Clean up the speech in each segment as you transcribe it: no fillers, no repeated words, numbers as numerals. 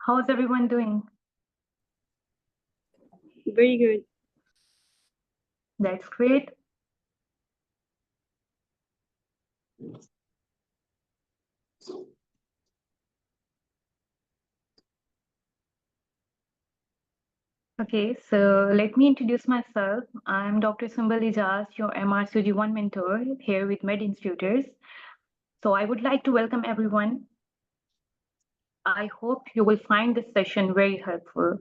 How's everyone doing? Very good. That's great. Okay, so let me introduce myself. I'm Dr. Sumbal, your Mrcog 1 mentor here with Med Institutors. So I would like to welcome everyone. I hope you will find this session very helpful.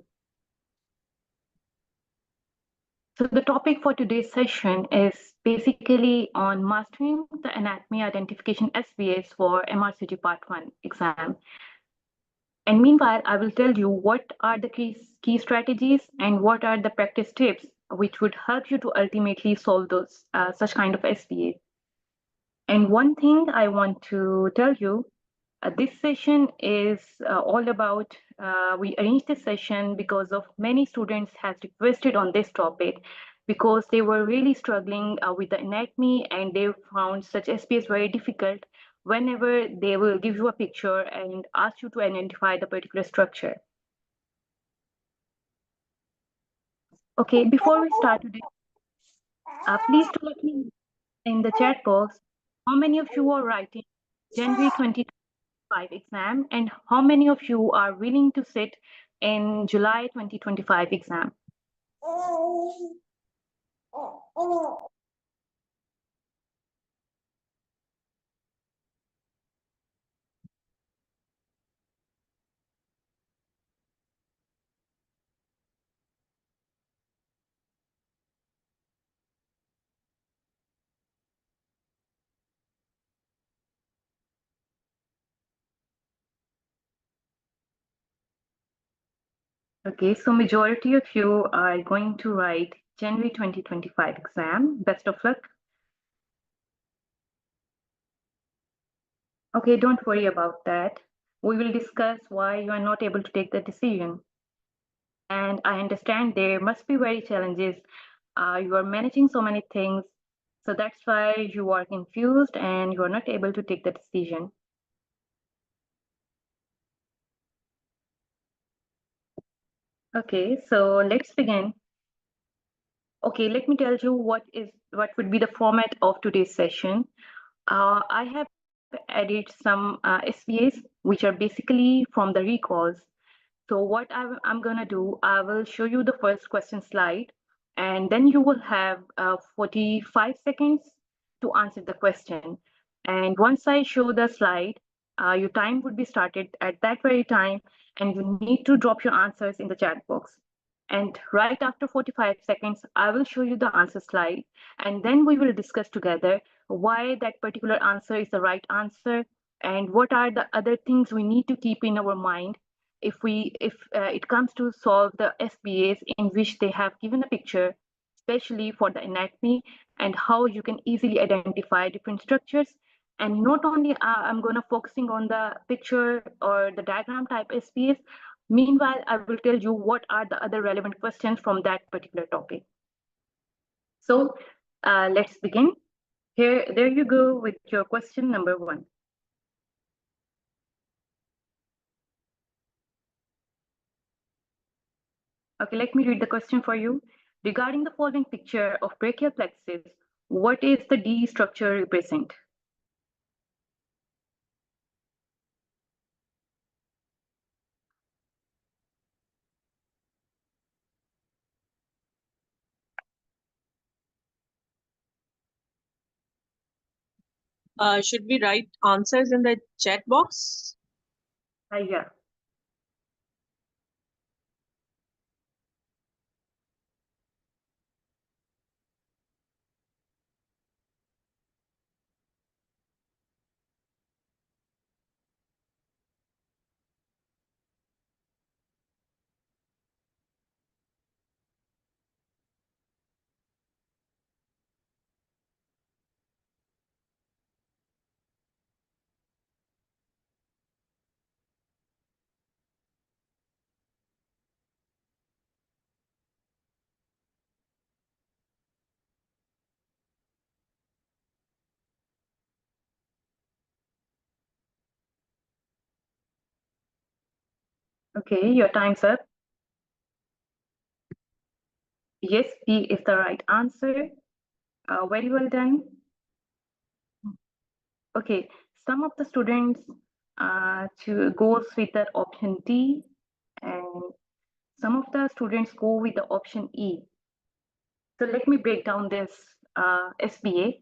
So the topic for today's session is basically on mastering the anatomy identification SBAs for Mrcog Part 1 exam. And meanwhile, I will tell you what are the key strategies and what are the practice tips which would help you to ultimately solve those such kind of SBA. And one thing I want to tell you, this session is all about, we arranged this session because of many students has requested on this topic because they were really struggling with the anatomy and they found such SPs very difficult whenever they will give you a picture and ask you to identify the particular structure. Okay, before we start today, please to let me know in the chat box how many of you are writing January 2025 exam and how many of you are willing to sit in July 2025 exam. Okay, so majority of you are going to write January 2025 exam. Best of luck. Okay, don't worry about that. We will discuss why you are not able to take the decision. And I understand there must be very challenges. You are managing so many things. So that's why you are confused and you are not able to take the decision. Okay, so let's begin. Okay, let me tell you what would be the format of today's session. I have added some SVAs, which are basically from the recalls. So what I'm gonna do, I will show you the first question slide, and then you will have 45 seconds to answer the question. And once I show the slide, your time would be started at that very time, and you need to drop your answers in the chat box. And right after 45 seconds, I will show you the answer slide, and then we will discuss together why that particular answer is the right answer and what are the other things we need to keep in our mind if it comes to solve the SBAs in which they have given a picture, especially for the anatomy and how you can easily identify different structures. And not only I'm going to focusing on the picture or the diagram type SBAs. Meanwhile, I will tell you what are the other relevant questions from that particular topic. So let's begin. There you go with your question number 1. Okay, let me read the question for you. Regarding the following picture of brachial plexus, what is the D structure represent? Should we write answers in the chat box? Yeah. Okay, your time's up. Yes, B is the right answer. Very well done. Okay, some of the students to goes with the option D, and some of the students go with the option E. So let me break down this SBA.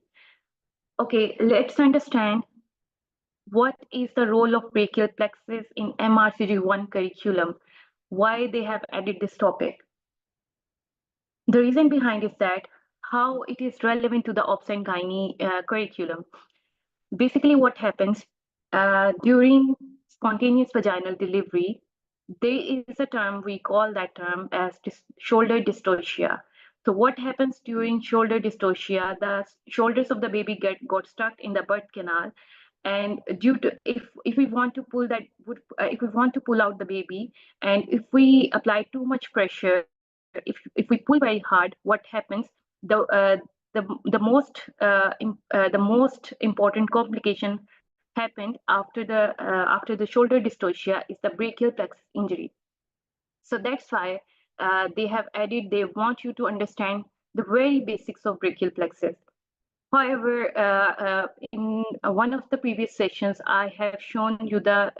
Okay, let's understand what is the role of brachial plexus in MRCG1 curriculum, why they have added this topic. The reason behind is that how it is relevant to the obs and gynae curriculum. Basically, what happens during spontaneous vaginal delivery, there is a term, we call that term as shoulder dystocia. So what happens during shoulder dystocia? The shoulders of the baby got stuck in the birth canal, and due to if we want to pull that if we want to pull out the baby, and if we apply too much pressure, if we pull very hard, what happens? The the most important complication happened after the shoulder dystocia is the brachial plexus injury. So that's why they have added, they want you to understand the very basics of brachial plexus. However, in one of the previous sessions, I have shown you the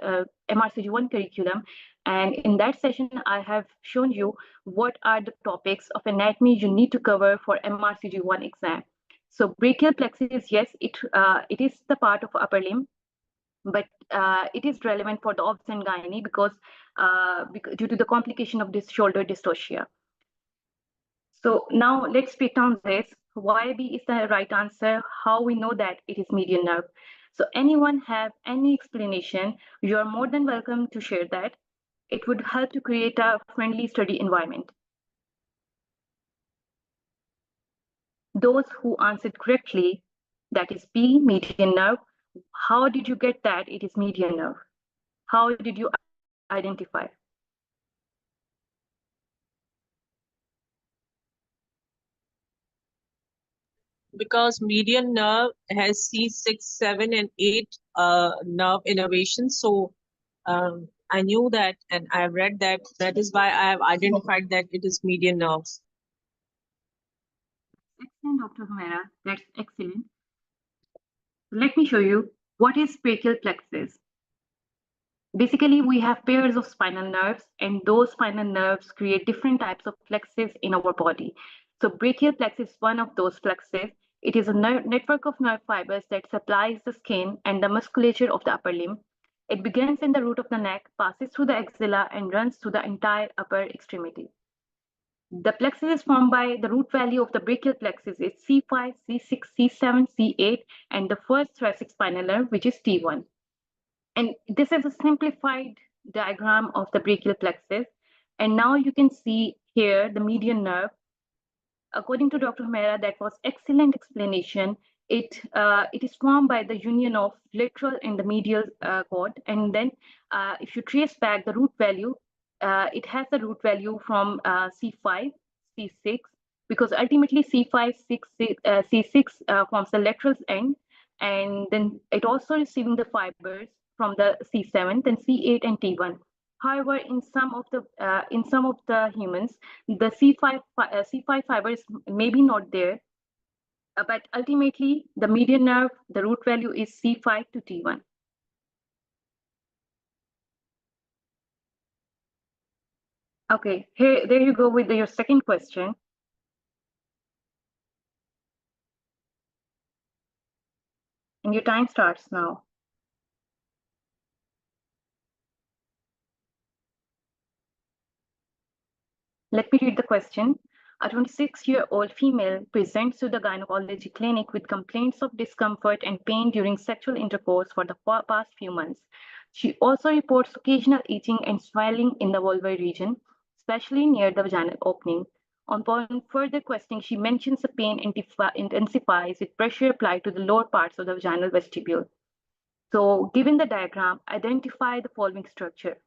MRCG1 curriculum, and in that session, I have shown you what are the topics of anatomy you need to cover for MRCG1 exam. So brachial plexus, yes, it is the part of upper limb, but it is relevant for the obs and gynae because due to the complication of this shoulder dystocia. So now let's break down this. Why B is the right answer, how we know that it is median nerve. So anyone have any explanation, you are more than welcome to share that. It would help to create a friendly study environment. Those who answered correctly, that is B, median nerve. How did you get that it is median nerve? How did you identify? Because median nerve has C6, 7, and 8 nerve innervations. So I knew that and I have read that. That is why I have identified that it is median nerves. Excellent, Dr. Humera. That's excellent. Let me show you what is brachial plexus. Basically, we have pairs of spinal nerves, and those spinal nerves create different types of plexus in our body. So brachial plexus is one of those plexus. It is a network of nerve fibers that supplies the skin and the musculature of the upper limb. It begins in the root of the neck, passes through the axilla, and runs through the entire upper extremity. The plexus is formed by the root value of the brachial plexus is C5, C6, C7, C8, and the first thoracic spinal nerve, which is T1. And this is a simplified diagram of the brachial plexus. And now you can see here the median nerve. According to Dr. Humera, that was excellent explanation. It is formed by the union of lateral and the medial cord. And then if you trace back the root value, it has the root value from C5, C6, because ultimately C5, C6 forms the lateral end, and then it also receiving the fibers from the C7, then C8 and T1. However, in some of the humans, the C5 fibers may be not there, but ultimately the median nerve, the root value is C5 to T1. Okay, there you go with your second question. And your time starts now. Let me read the question. A 26-year-old female presents to the gynecology clinic with complaints of discomfort and pain during sexual intercourse for the past few months. She also reports occasional itching and swelling in the vulvar region, especially near the vaginal opening. Upon further questioning, she mentions the pain intensifies with pressure applied to the lower parts of the vaginal vestibule. So, given the diagram, identify the following structure.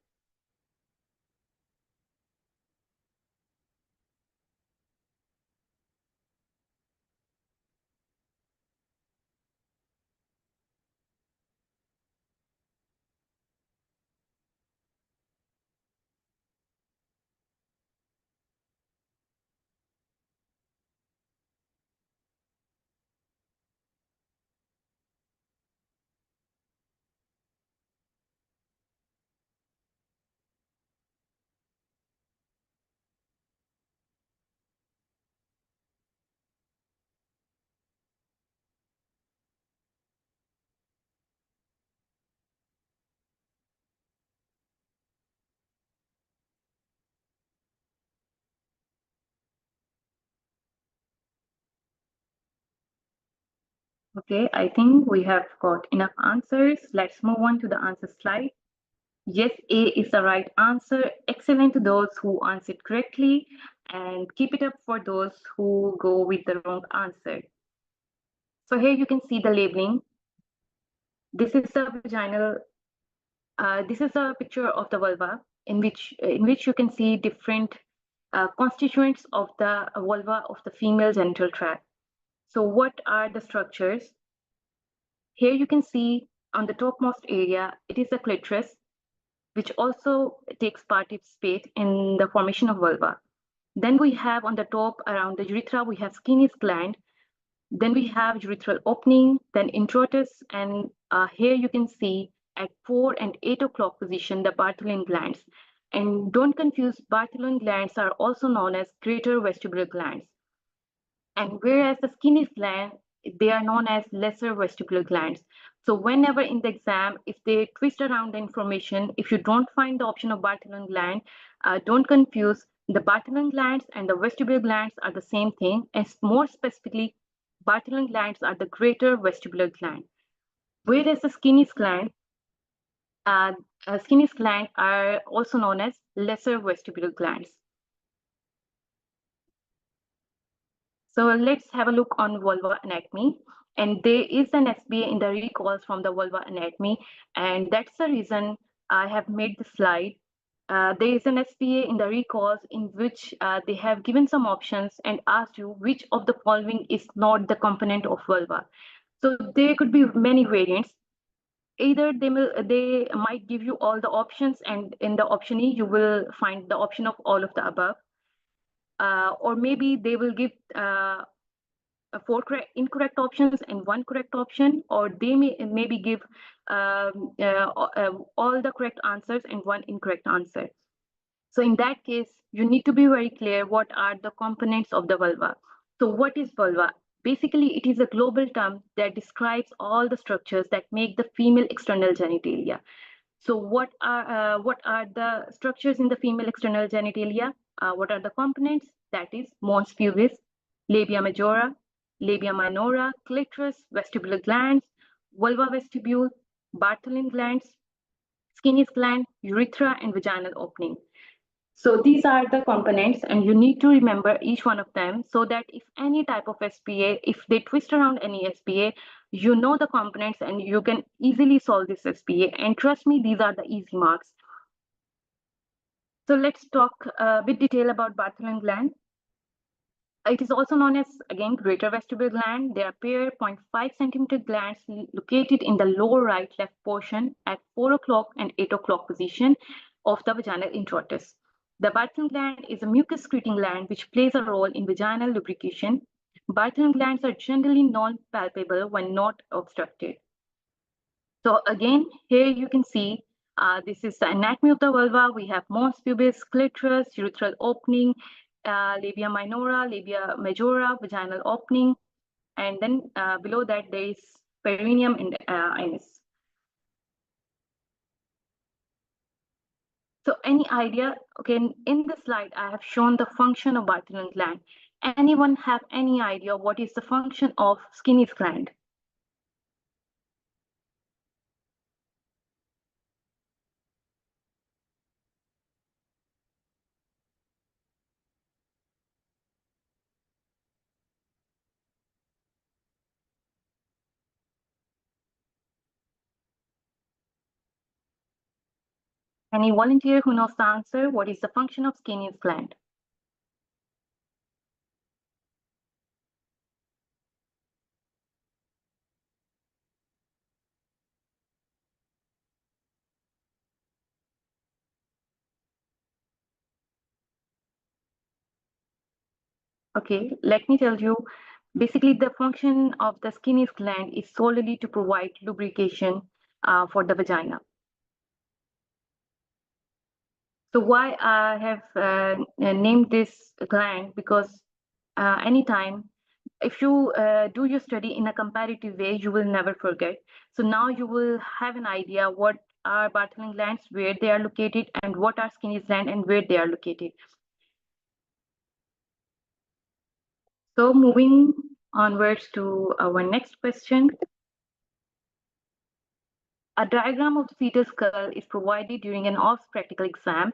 Okay, I think we have got enough answers. Let's move on to the answer slide. Yes, A is the right answer. Excellent to those who answered correctly, and keep it up for those who go with the wrong answer. So here you can see the labeling. This is the vaginal. This is a picture of the vulva, in which you can see different constituents of the vulva of the female genital tract. So what are the structures? Here you can see on the topmost area, it is the clitoris, which also takes participate in the formation of vulva. Then we have on the top around the urethra, we have Skinny's gland. Then we have urethral opening, then introitus, and here you can see at 4 and 8 o'clock position, the Bartholin glands. And don't confuse, Bartholin glands are also known as greater vestibular glands. And whereas the Skinny's gland, they are known as lesser vestibular glands. So whenever in the exam, if they twist around the information, if you don't find the option of Bartholin gland, don't confuse. The Bartholin glands and the vestibular glands are the same thing, and more specifically, Bartholin glands are the greater vestibular gland. Whereas the uh, Skinny's gland are also known as lesser vestibular glands. So let's have a look on vulva anatomy. And there is an SBA in the recalls from the vulva anatomy, and that's the reason I have made the slide. There is an SBA in the recalls in which they have given some options and asked you which of the following is not the component of vulva. So there could be many variants. Either they might give you all the options, and in the option E, you will find the option of all of the above. Or maybe they will give four incorrect options and one correct option, or they may maybe give all the correct answers and one incorrect answer. So in that case, you need to be very clear what are the components of the vulva. So what is vulva? Basically, it is a global term that describes all the structures that make the female external genitalia. So what are the structures in the female external genitalia? What are the components? That is mons pubis, labia majora, labia minora, clitoris, vestibular glands, vulva vestibule, Bartholin glands, Skinny's gland, urethra, and vaginal opening. So these are the components, and you need to remember each one of them so that if any type of SPA, if they twist around any SPA, you know the components and you can easily solve this SPA. And trust me, these are the easy marks. So let's talk a bit detail about Bartholin gland. It is also known as, again, greater vestibular gland. They are paired 0.5 centimeter glands located in the lower right left portion at 4 o'clock and 8 o'clock position of the vaginal introitus. The Bartholin gland is a mucus secreting gland which plays a role in vaginal lubrication. Bartholin glands are generally non-palpable when not obstructed. So again, here you can see this is the anatomy of the vulva. We have mons pubis, clitoris, urethral opening, labia minora, labia majora, vaginal opening, and then below that there is perineum and anus. So any idea? Okay, in this slide I have shown the function of Bartholin gland. Anyone have any idea what is the function of Skinny's gland? Any volunteer who knows the answer? What is the function of Skinny's gland? Okay, let me tell you. Basically, the function of the Skinny's gland is solely to provide lubrication for the vagina. So why I have named this gland? Because anytime if you do your study in a comparative way, you will never forget. So now you will have an idea what are Bartholin glands, where they are located, and what are Skinny's gland and where they are located. So moving onwards to our next question. A diagram of the fetal skull is provided during an OBS practical exam.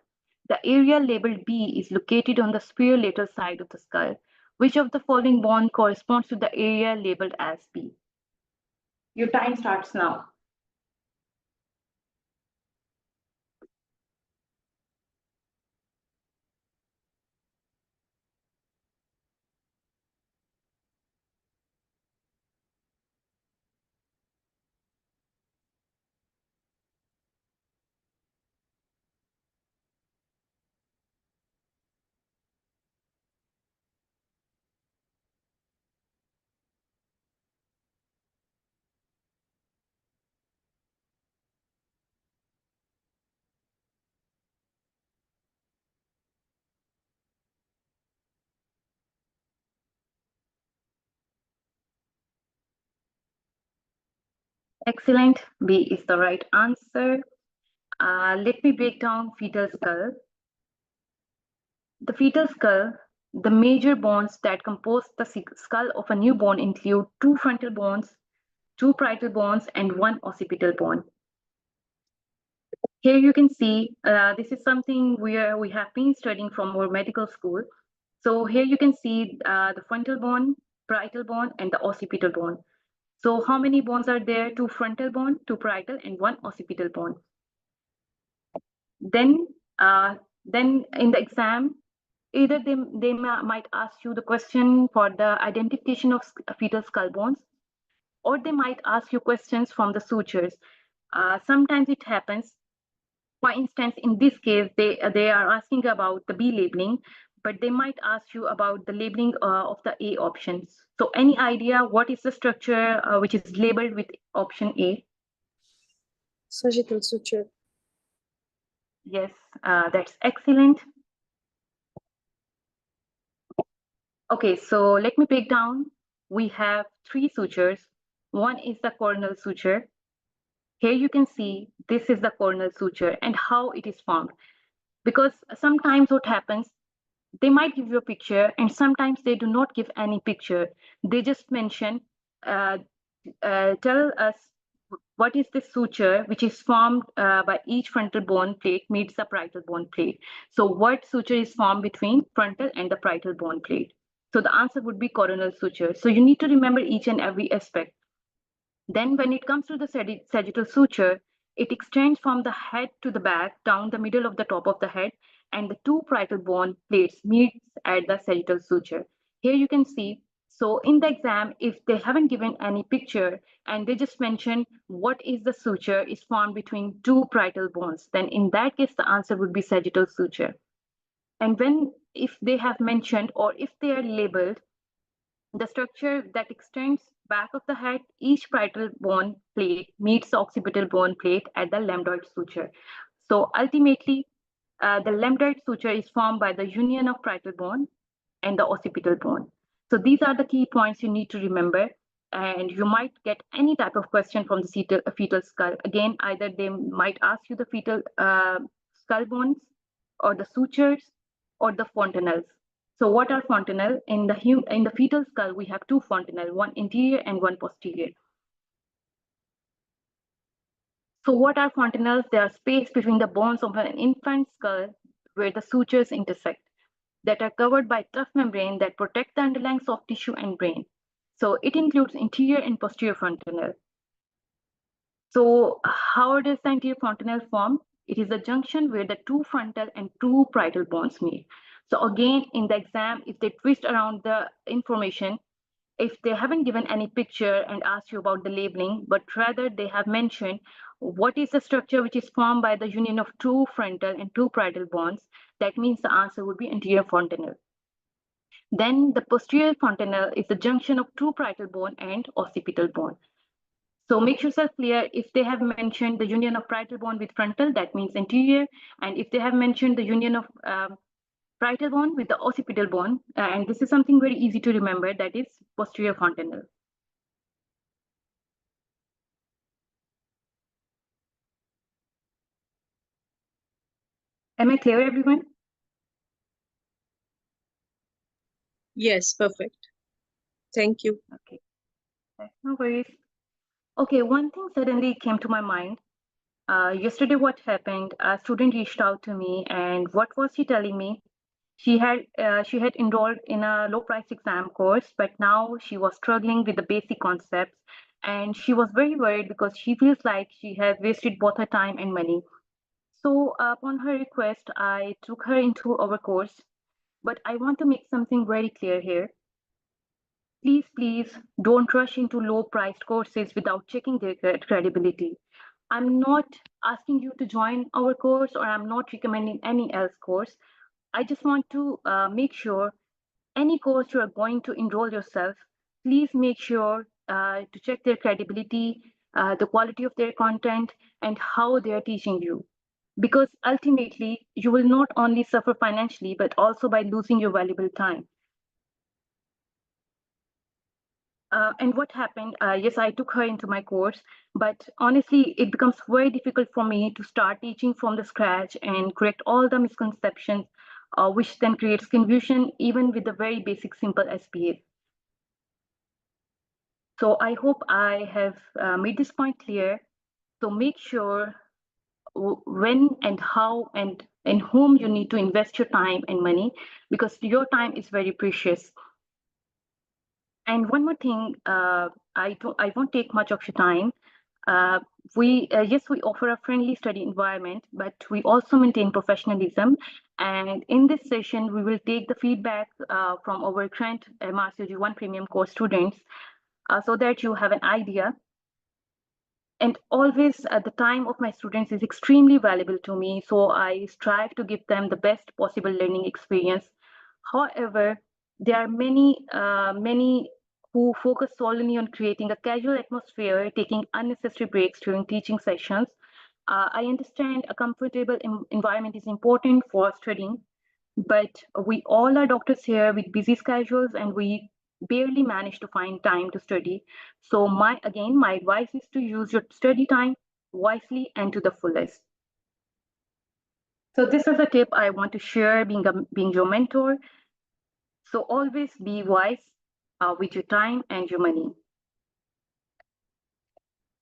The area labeled B is located on the superior lateral side of the skull. Which of the following bone corresponds to the area labeled as B? Your time starts now. Excellent. B is the right answer. Let me break down fetal skull. The fetal skull, the major bones that compose the skull of a newborn include two frontal bones, two parietal bones, and one occipital bone. Here you can see, this is something where we have been studying from our medical school. So here you can see the frontal bone, parietal bone, and the occipital bone. So how many bones are there? Two frontal bone, two parietal, and one occipital bone. Then, then in the exam, either they might ask you the question for the identification of fetal skull bones, or they might ask you questions from the sutures. Sometimes it happens. For instance, in this case, they are asking about the B labeling, but they might ask you about the labeling of the A options. So any idea what is the structure which is labeled with option A? Sagittal suture. Yes, that's excellent. Okay, so let me break down. We have three sutures. One is the coronal suture. Here you can see this is the coronal suture and how it is formed. Because sometimes what happens, they might give you a picture and sometimes they do not give any picture. They just mention, tell us what is the suture which is formed by each frontal bone plate meets the parietal bone plate. So what suture is formed between frontal and the parietal bone plate? So the answer would be coronal suture. So you need to remember each and every aspect. Then when it comes to the sagittal suture, it extends from the head to the back down the middle of the top of the head, and the two parietal bone plates meets at the sagittal suture. Here you can see, so in the exam, if they haven't given any picture and they just mention what is the suture is formed between two parietal bones, then in that case, the answer would be sagittal suture. And when, if they have mentioned or if they are labeled, the structure that extends back of the head, each parietal bone plate meets the occipital bone plate at the lambdoid suture. So ultimately, the lambdoid suture is formed by the union of parietal bone and the occipital bone. So these are the key points you need to remember. And you might get any type of question from the fetal skull. Again, either they might ask you the fetal skull bones or the sutures or the fontanelles. So what are fontanelle? In the fetal skull, we have two fontanelle, one interior and one posterior. So what are fontanelles? They are space between the bones of an infant skull where the sutures intersect, that are covered by tough membrane that protect the underlying soft tissue and brain. So it includes interior and posterior fontanelle. So how does the anterior fontanelle form? It is a junction where the two frontal and two parietal bones meet. So again, in the exam, if they twist around the information, if they haven't given any picture and asked you about the labeling, but rather they have mentioned what is the structure which is formed by the union of two frontal and two parietal bones, that means the answer would be anterior fontanelle. Then the posterior fontanelle is the junction of two parietal bone and occipital bone. So make yourself clear, if they have mentioned the union of parietal bone with frontal, that means anterior. And if they have mentioned the union of parietal bone with the occipital bone, and this is something very easy to remember, that is posterior fontanelle. Am I clear, everyone? Yes, perfect. Thank you. Okay, no worries. Okay, one thing suddenly came to my mind. Yesterday, what happened? A student reached out to me, and what was she telling me? She had enrolled in a low price exam course, but now she was struggling with the basic concepts, and she was very worried because she feels like she has wasted both her time and money. So, upon her request, I took her into our course. But I want to make something very clear here. Please don't rush into low priced courses without checking their credibility. I'm not asking you to join our course or I'm not recommending any else course. I just want to make sure any course you are going to enroll yourself, please make sure to check their credibility, the quality of their content, and how they are teaching you. Because ultimately, you will not only suffer financially, but also by losing your valuable time. And what happened? Yes, I took her into my course, but honestly, it becomes very difficult for me to start teaching from the scratch and correct all the misconceptions, which then creates confusion even with the very basic, simple SPA. So I hope I have made this point clear. So make sure when and how and in whom you need to invest your time and money, because your time is very precious. And one more thing, I won't take much of your time. Yes, we offer a friendly study environment, but we also maintain professionalism. And in this session, we will take the feedback from our current Mrcog 1 Premium course students so that you have an idea. And always the time of my students is extremely valuable to me, so I strive to give them the best possible learning experience. However, there are many who focus solely on creating a casual atmosphere, taking unnecessary breaks during teaching sessions. I understand a comfortable environment is important for studying, but we all are doctors here with busy schedules and we barely manage to find time to study. So my advice is to use your study time wisely and to the fullest. So this is a tip I want to share being your mentor. So always be wise with your time and your money.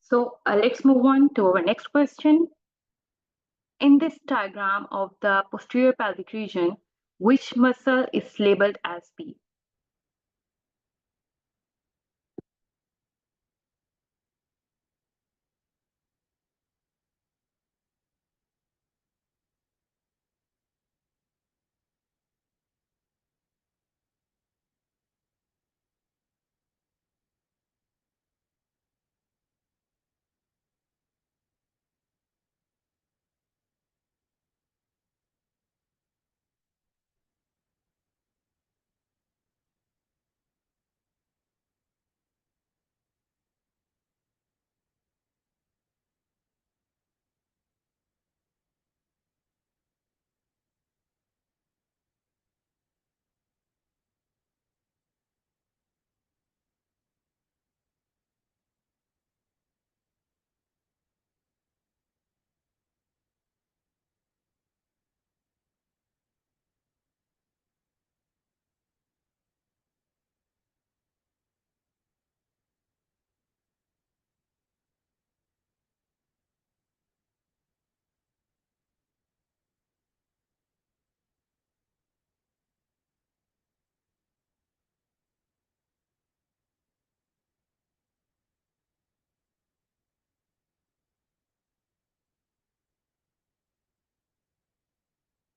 So let's move on to our next question. In this diagram of the posterior pelvic region, which muscle is labeled as B?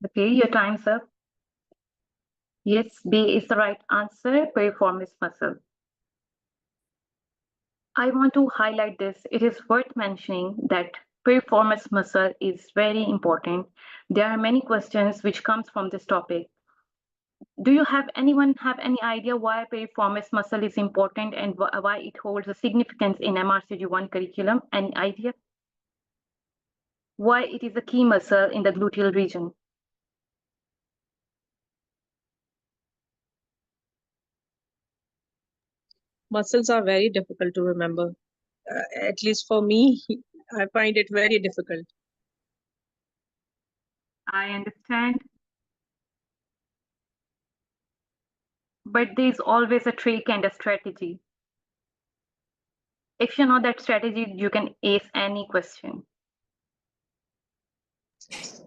Okay, your time's up. Yes, B is the right answer, piriformis muscle. I want to highlight this. It is worth mentioning that piriformis muscle is very important. There are many questions which comes from this topic. Do you have anyone have any idea why piriformis muscle is important and why it holds a significance in MRCG1 curriculum? Any idea? Why it is a key muscle in the gluteal region? Muscles are very difficult to remember. At least for me, I find it very difficult. I understand. but there's always a trick and a strategy. If you know that strategy, you can ace any question.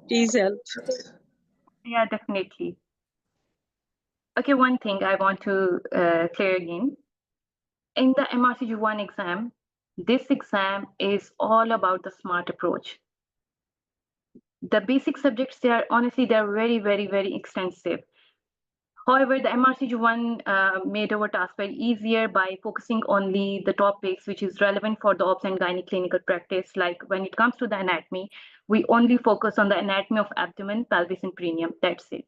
Please help. Yeah, definitely. Okay, one thing I want to clear again. In the MRCG1 exam, this exam is all about the SMART approach. The basic subjects, they are honestly, they're very, very, very extensive. However, the MRCG1 made our task very easier by focusing only the topics which is relevant for the obs and gynae clinical practice. Like when it comes to the anatomy, we only focus on the anatomy of abdomen, pelvis, and perineum. That's it.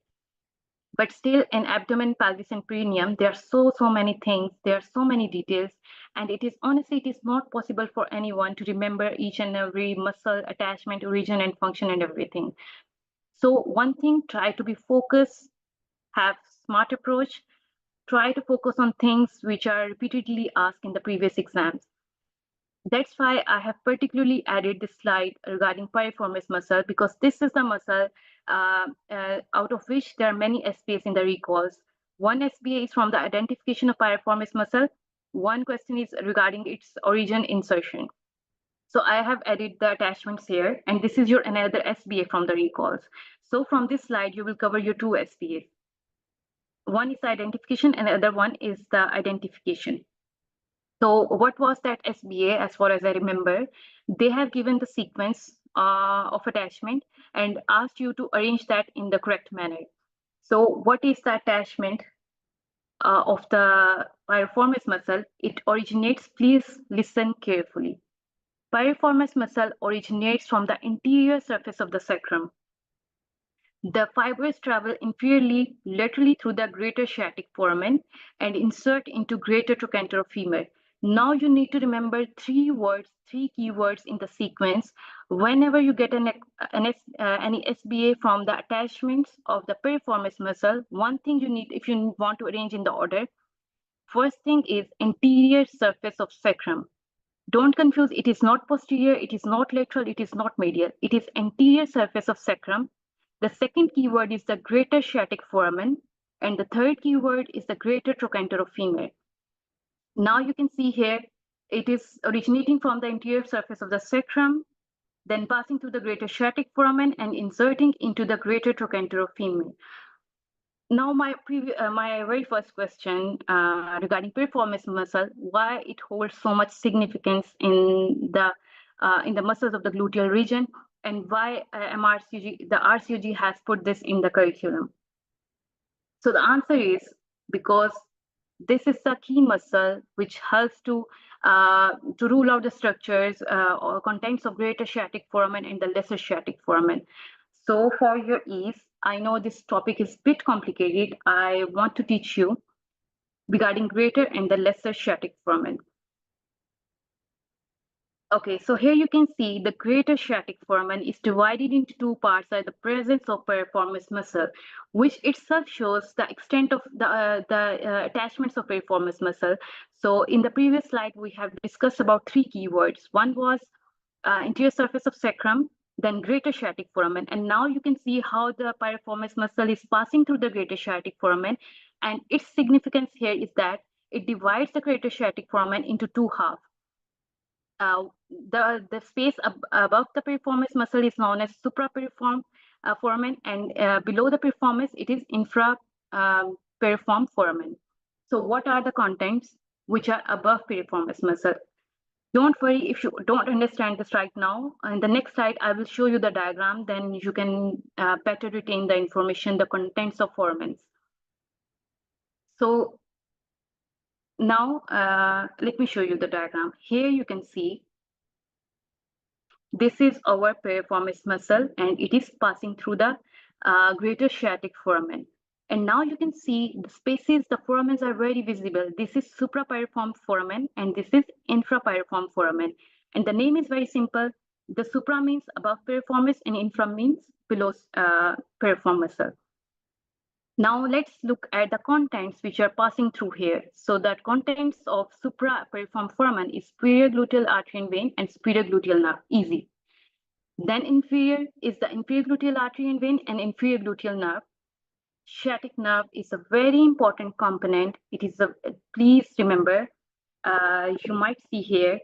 But still, in abdomen, pelvis, and perineum, there are so many things. There are so many details, and it is honestly, it is not possible for anyone to remember each and every muscle attachment, origin, and function, and everything. So one thing, try to be focused, have smart approach, try to focus on things which are repeatedly asked in the previous exams. That's why I have particularly added this slide regarding piriformis muscle, because this is the muscle out of which there are many SBAs in the recalls. One SBA is from the identification of piriformis muscle. One question is regarding its origin insertion. So I have added the attachments here, and this is your another SBA from the recalls. So from this slide, you will cover your two SBAs. One is the identification and the other one is the identification. So what was that SBA as far as I remember? They have given the sequence of attachment and asked you to arrange that in the correct manner. So what is the attachment of the piriformis muscle? It originates, please listen carefully. Piriformis muscle originates from the interior surface of the sacrum. The fibers travel inferiorly laterally through the greater sciatic foramen and insert into greater trochanter of femur. Now you need to remember three words, three keywords in the sequence. Whenever you get any SBA from the attachments of the piriformis muscle, one thing you need, if you want to arrange in the order, first thing is interior surface of sacrum. Don't confuse, it is not posterior, it is not lateral, it is not medial. It is anterior surface of sacrum. The second keyword is the greater sciatic foramen, and the third keyword is the greater trochanter of femur. Now you can see here, it is originating from the interior surface of the sacrum, then passing through the greater sciatic foramen and inserting into the greater trochanter of femur. Now my very first question regarding piriformis muscle, why it holds so much significance in the muscles of the gluteal region, and why the RCOG has put this in the curriculum. So the answer is because this is the key muscle which helps to rule out the structures or contents of greater sciatic foramen and the lesser sciatic foramen. So for your ease, I know this topic is a bit complicated. I want to teach you regarding greater and the lesser sciatic foramen. Okay, so here you can see the greater sciatic foramen is divided into two parts by the presence of piriformis muscle, which itself shows the extent of the attachments of piriformis muscle. So in the previous slide, we have discussed about three keywords. One was interior surface of sacrum, then greater sciatic foramen. And now you can see how the piriformis muscle is passing through the greater sciatic foramen. And its significance here is that it divides the greater sciatic foramen into two halves. The space above the piriformis muscle is known as suprapiriform foramen, and below the piriformis, it is infrapiriform foramen. So what are the contents which are above piriformis muscle? Don't worry if you don't understand this right now. In the next slide, I will show you the diagram, then you can better retain the information, the contents of foramens. So now let me show you the diagram. Here you can see this is our piriformis muscle and it is passing through the greater sciatic foramen. And now you can see the spaces, the foramens are very visible. This is suprapiriform foramen and this is infrapiriform foramen. And the name is very simple. The supra means above piriformis and infra means below piriform muscle. Now let's look at the contents which are passing through here. So the contents of suprapiriform foramen is superior gluteal artery and vein and superior gluteal nerve, easy. Then inferior is the inferior gluteal artery and vein and inferior gluteal nerve. sciatic nerve is a very important component. It is a, please remember, you might see here,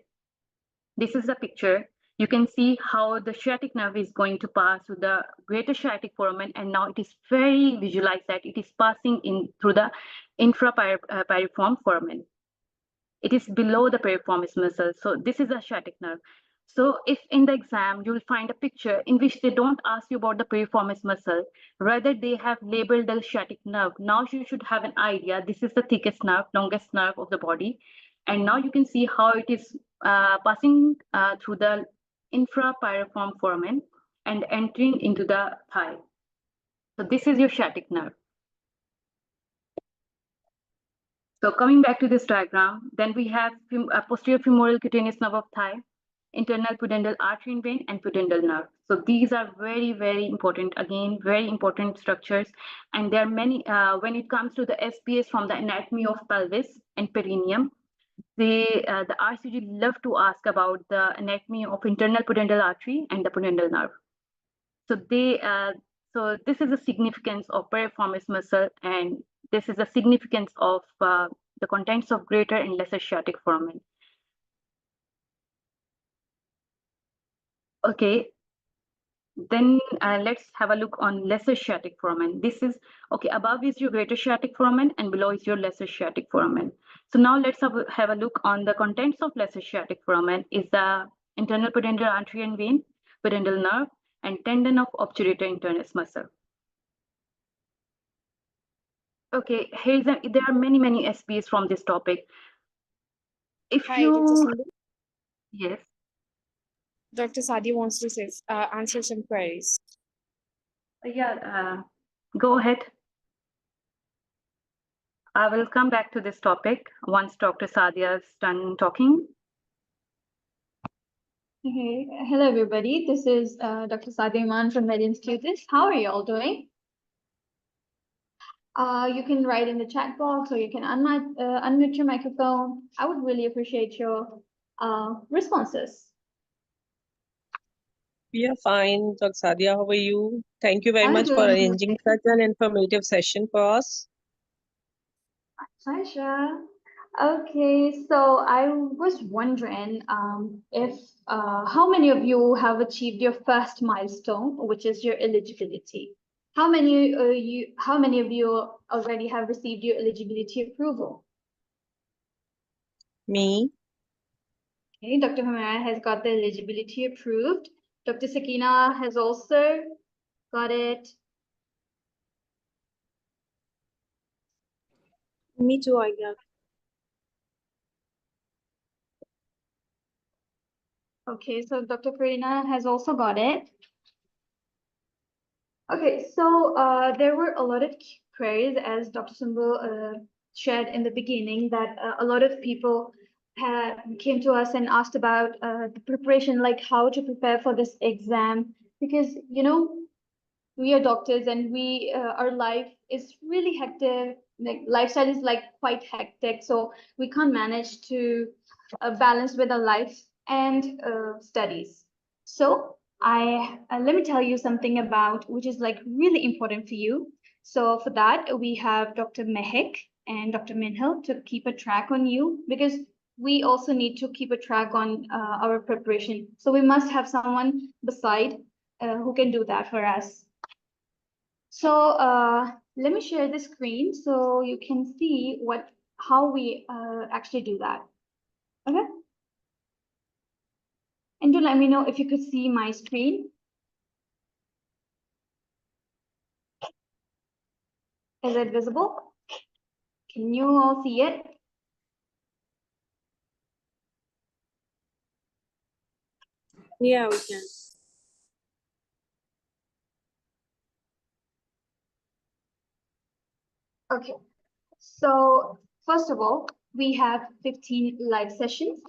this is a picture. You can see how the sciatic nerve is going to pass through the greater sciatic foramen, and now it is very visualized that it is passing in through the infrapiriform foramen. It is below the piriformis muscle. So this is a sciatic nerve. So if in the exam you will find a picture in which they don't ask you about the piriformis muscle, rather they have labeled the sciatic nerve. Now you should have an idea. This is the thickest nerve, longest nerve of the body. And now you can see how it is passing through the infrapiriform foramen and entering into the thigh. So this is your sciatic nerve. So coming back to this diagram, then we have posterior femoral cutaneous nerve of thigh, internal pudendal artery and vein, and pudendal nerve. So these are very, very important, again, very important structures. And there are many, when it comes to the SBAs from the anatomy of pelvis and perineum, the RCG love to ask about the anatomy of internal pudendal artery and the pudendal nerve. So so this is the significance of piriformis muscle, and this is the significance of the contents of greater and lesser sciatic foramen. Okay, then let's have a look on lesser sciatic foramen. This is, okay, above is your greater sciatic foramen and below is your lesser sciatic foramen. So now let's have a look on the contents of lesser sciatic foramen is the internal pudendal artery and vein, pudendal nerve, and tendon of obturator internus muscle. Okay, there are many SBs from this topic. If Hi, you, Dr. Sumbal. yes, Dr. Sadi wants to say, answer some queries. yeah, go ahead. I will come back to this topic once Dr. Sadia is done talking. Okay. Hello, everybody. This is Dr. Sadia Iman from Median Students. How are you all doing? You can write in the chat box or you can unmute your microphone. I would really appreciate your responses. We are fine, Dr. Sadia. How are you? Thank you very I'm much for doing arranging such an informative session for us. pleasure. Okay, so I was wondering if how many of you have achieved your first milestone, which is your eligibility? How many of you already have received your eligibility approval? Me. Okay, Dr. Humera has got the eligibility approved. Dr. Sakina has also got it. Me too, I got. Okay, so Dr. Farina has also got it. Okay, so there were a lot of queries, as Dr. Sumbal shared in the beginning, that a lot of people came to us and asked about the preparation, like how to prepare for this exam, because you know we are doctors and we our life is really hectic. Like lifestyle is like quite hectic, so we can't manage to balance with our life and studies. So I let me tell you something about which is like really important for you. So for that we have Dr. Mehek and Dr. Minhal to keep a track on you, because we also need to keep a track on our preparation. So we must have someone beside who can do that for us. So let me share the screen so you can see how we actually do that. Okay. And do let me know if you could see my screen. Is it visible? Can you all see it? Yeah, we can. Okay. So first of all, we have 15 live sessions.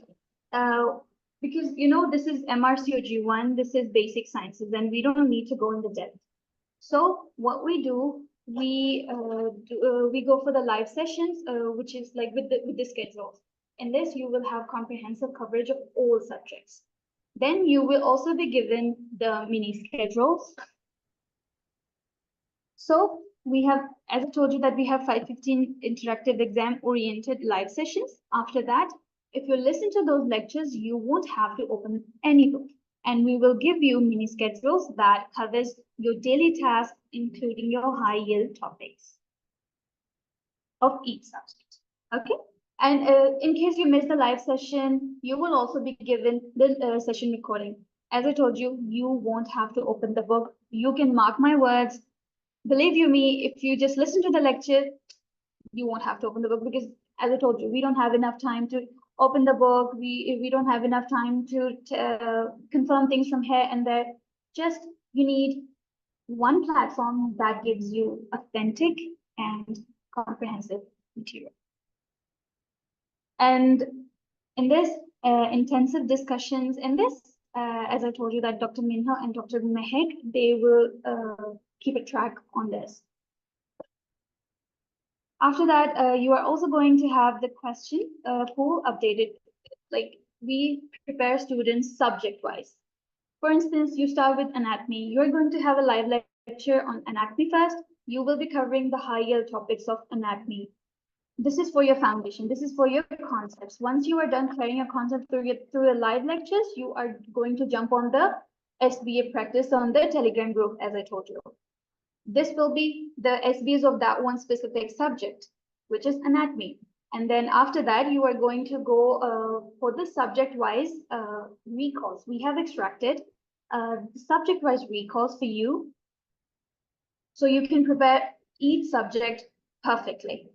Because you know this is MRCOG1, this is basic sciences, and we don't need to go into depth. So what we do, we go for the live sessions, which is like with the schedules. In this, you will have comprehensive coverage of all subjects. Then you will also be given the mini schedules. So we have, as I told you, that we have 515 interactive exam-oriented live sessions. After that, if you listen to those lectures, you won't have to open any book. And we will give you mini schedules that covers your daily tasks, including your high-yield topics of each subject. Okay? And in case you miss the live session, you will also be given the session recording. As I told you, you won't have to open the book. You can mark my words. Believe you me, if you just listen to the lecture, you won't have to open the book, because as I told you, we don't have enough time to open the book. We don't have enough time to confirm things from here and there. Just you need one platform that gives you authentic and comprehensive material. And in this intensive discussions, in this, as I told you, that Dr. Minha and Dr. Mehek, they will keep a track on this. After that, you are also going to have the question pool updated. Like, we prepare students subject-wise. For instance, you start with anatomy. You're going to have a live lecture on anatomy first. You will be covering the high-yield topics of anatomy. This is for your foundation. This is for your concepts. Once you are done clearing your concept through your live lectures, you are going to jump on the SBA practice on the Telegram group, as I told you. This will be the SBs of that one specific subject, which is anatomy. And then after that, you are going to go for the subject-wise recalls. We have extracted subject-wise recalls for you, so you can prepare each subject perfectly.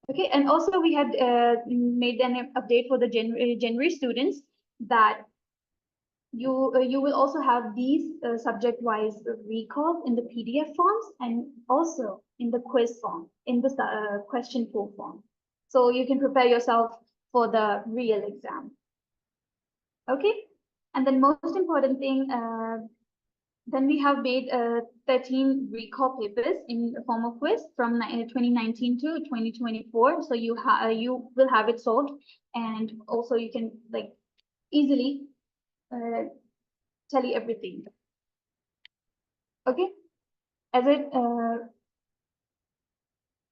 Okay, and also we had made an update for the January students that you will also have these subject-wise recalls in the PDF forms and also in the quiz form, in the question pool form. So you can prepare yourself for the real exam. Okay, and then most important thing, then we have made 13 recall papers in the form of quiz from 2019 to 2024. So you will have it solved, and also you can like easily tell you everything. Okay, as it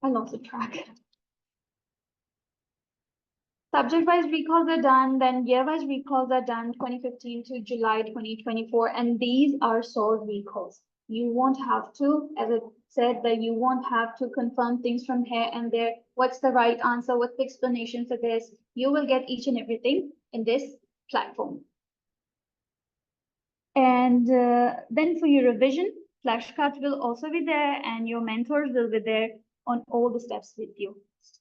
I lost the track. Subject-wise recalls are done, then year-wise recalls are done 2015 to July 2024, and these are solved recalls. You won't have to, as I said, that you won't have to confirm things from here and there. What's the right answer? What's the explanation for this? You will get each and everything in this platform. And then for your revision, flashcards will also be there, and your mentors will be there on all the steps with you.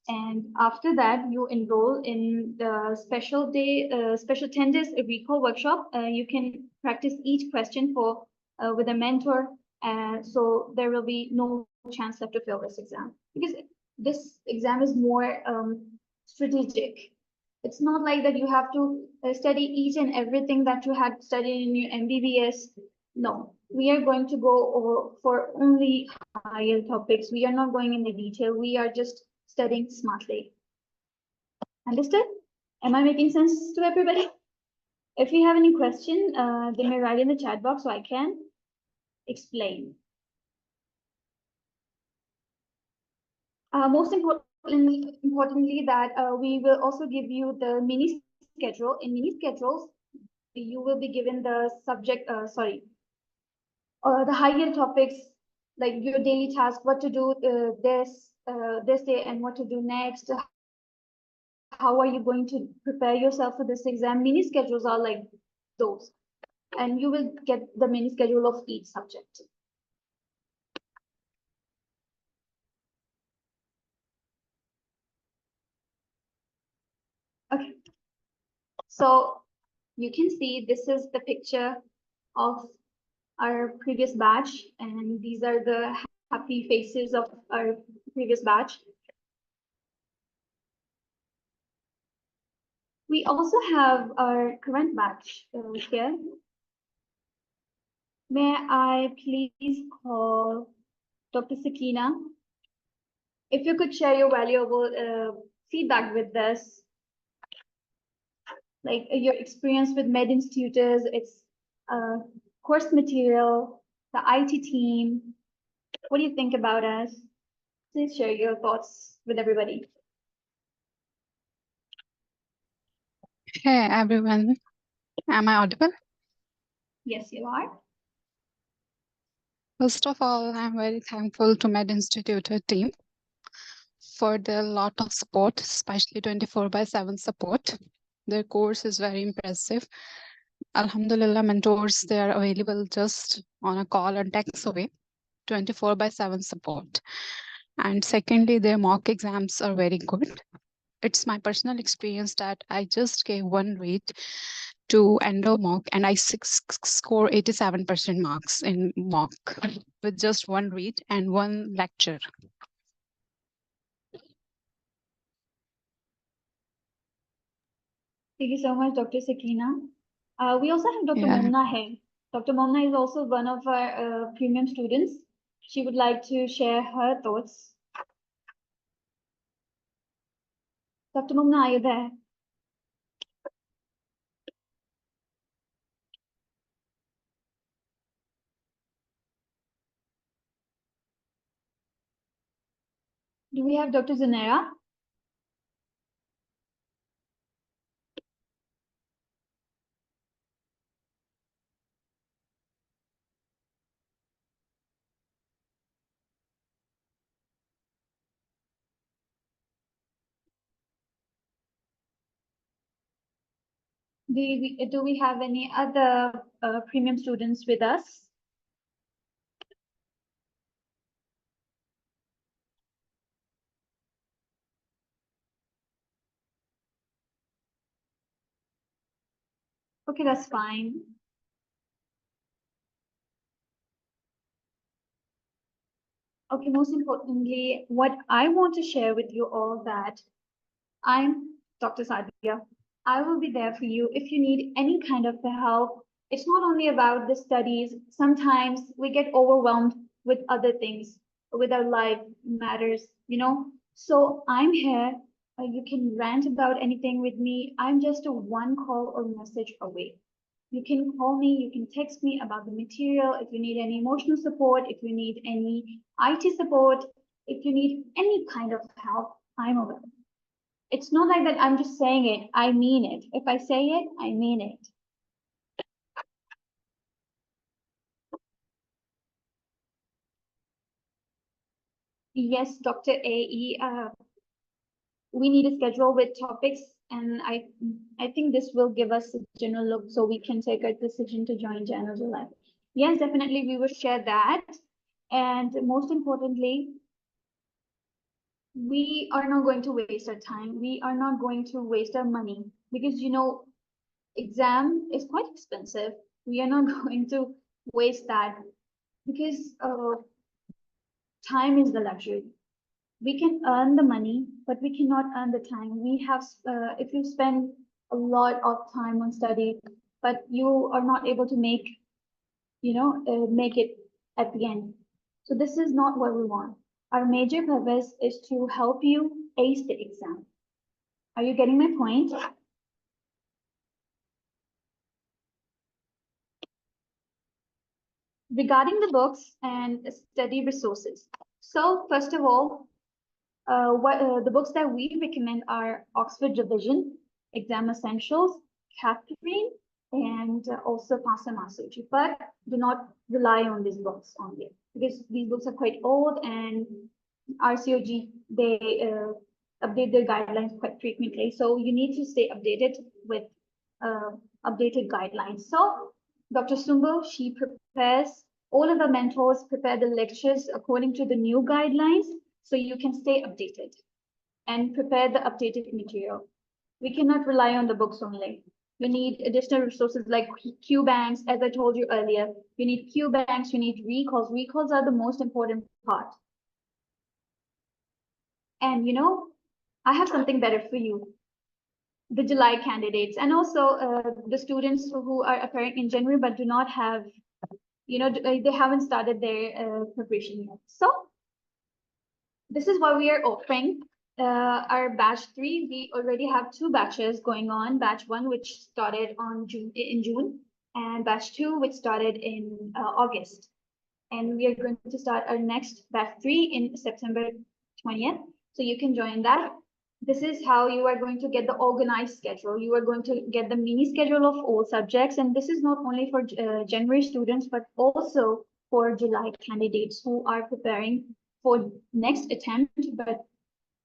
And after that, you enroll in the special 10 days recall workshop. You can practice each question for with a mentor. So there will be no chance left to fail this exam, because this exam is more strategic. It's not like that you have to study each and everything that you had studied in your MBBS. No, we are going to go over for only higher topics. We are not going into detail. We are just studying smartly. Understood? Am I making sense to everybody? If you have any question, they may write in the chat box so I can explain. Most importantly, that we will also give you the mini schedule. In mini schedules, you will be given the subject, the higher topics, like your daily task, what to do this day and what to do next. How are you going to prepare yourself for this exam? Mini schedules are like those, and you will get the mini schedule of each subject. Okay, so you can see this is the picture of our previous batch, and these are the happy faces of our previous batch. We also have our current batch here. May I please call Dr. Sakina? If you could share your valuable feedback with us, like your experience with med tutors, its course material, the IT team. What do you think about us? Please share your thoughts with everybody. Hey everyone, am I audible? Yes, you are. First of all, I'm very thankful to Med Institute team for their lot of support, especially 24/7 support. Their course is very impressive. Alhamdulillah, mentors, they are available just on a call or text away, 24/7 support. And secondly, their mock exams are very good. It's my personal experience that I just gave one read to endo mock and I score 87% marks in mock with just one read and one lecture. Thank you so much, Dr. Sakina. We also have Dr. Yeah. Momna here. Dr. Momna is also one of our premium students. She would like to share her thoughts. Dr. Momna, are you there? Do we have Dr. Zanera? Do we have any other premium students with us? Okay, that's fine. Okay, most importantly, what I want to share with you all that I'm Dr. Sadia. I will be there for you if you need any kind of help. It's not only about the studies. Sometimes we get overwhelmed with other things, with our life matters, you know. So I'm here. You can rant about anything with me. I'm just a one call or message away. You can call me, you can text me about the material. If you need any emotional support, if you need any IT support, if you need any kind of help, I'm available. It's not like that I'm just saying it, I mean it. If I say it, I mean it. Yes, Dr. AE, we need a schedule with topics, and I think this will give us a general look so we can take a decision to join January 11. Yes, definitely we will share that. And most importantly, we are not going to waste our time. We are not going to waste our money because, you know, exam is quite expensive. We are not going to waste that because time is the luxury. We can earn the money, but we cannot earn the time. We have, if you spend a lot of time on study, but you are not able to make, make it at the end. So this is not what we want. Our major purpose is to help you ace the exam. Are you getting my point? Regarding the books and study resources. So first of all, the books that we recommend are Oxford Revision, Exam Essentials, Catherine, and also Pasa Masuji. But do not rely on these books only because these books are quite old and RCOG, they update their guidelines quite frequently. So you need to stay updated with updated guidelines. So Dr. Sumbal, she prepares, all of the mentors prepare the lectures according to the new guidelines so you can stay updated and prepare the updated material. We cannot rely on the books only. We need additional resources like Q banks, as I told you earlier. You need Q banks, you need recalls. Recalls are the most important part. And you know, I have something better for you. The July candidates and also the students who are appearing in January but do not have, they haven't started their preparation yet. So this is what we are offering. Our batch 3, we already have 2 batches going on. Batch 1, which started in June, and batch 2, which started in August. And we are going to start our next batch 3 in September 20th. So you can join that. This is how you are going to get the organized schedule. You are going to get the mini schedule of all subjects. And this is not only for January students, but also for July candidates who are preparing for next attempt, but